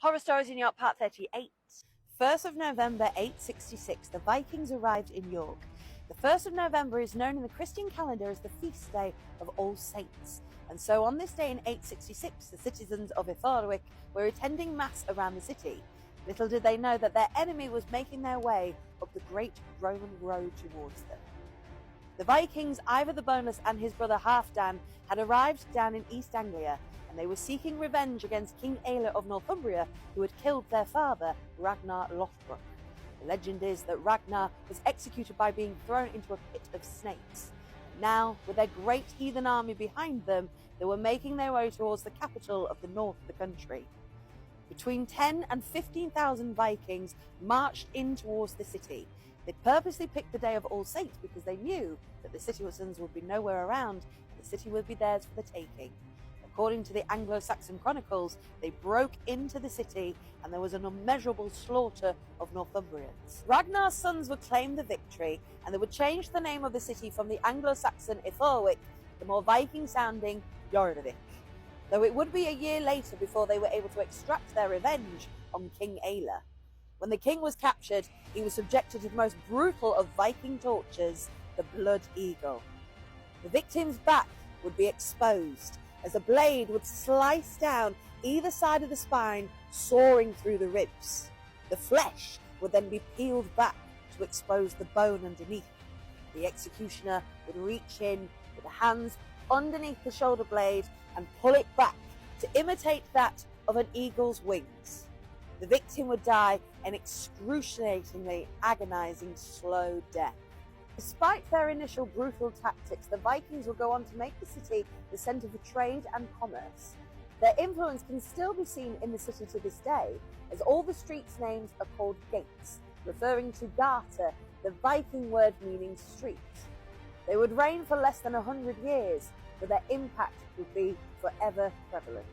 Horror Stories in York, Part 38. 1st of November 866, the Vikings arrived in York. The 1st of November is known in the Christian calendar as the feast day of All Saints. And so on this day in 866, the citizens of Iffordwick were attending Mass around the city. Little did they know that their enemy was making their way up the great Roman road towards them. The Vikings, Ivor the Boneless and his brother Halfdan, had arrived down in East Anglia, and they were seeking revenge against King Aelle of Northumbria, who had killed their father, Ragnar Lothbrok. The legend is that Ragnar was executed by being thrown into a pit of snakes. Now, with their great heathen army behind them, they were making their way towards the capital of the north of the country. Between 10 and 15,000 Vikings marched in towards the city. They purposely picked the day of All Saints because they knew that the citizens would be nowhere around and the city would be theirs for the taking. According to the Anglo-Saxon chronicles, they broke into the city and there was an unmeasurable slaughter of Northumbrians. Ragnar's sons would claim the victory and they would change the name of the city from the Anglo-Saxon Iffordwick to the more Viking-sounding Jorvik, though it would be a year later before they were able to extract their revenge on King Aelle. When the king was captured, he was subjected to the most brutal of Viking tortures, the Blood Eagle. The victim's back would be exposed, as a blade would slice down either side of the spine, sawing through the ribs. The flesh would then be peeled back to expose the bone underneath. The executioner would reach in with the hands underneath the shoulder blade and pull it back to imitate that of an eagle's wings. The victim would die an excruciatingly agonizing slow death. Despite their initial brutal tactics, the Vikings would go on to make the city the centre for trade and commerce. Their influence can still be seen in the city to this day, as all the streets' names are called gates, referring to Gata, the Viking word meaning street. They would reign for less than 100 years, but their impact would be forever prevalent.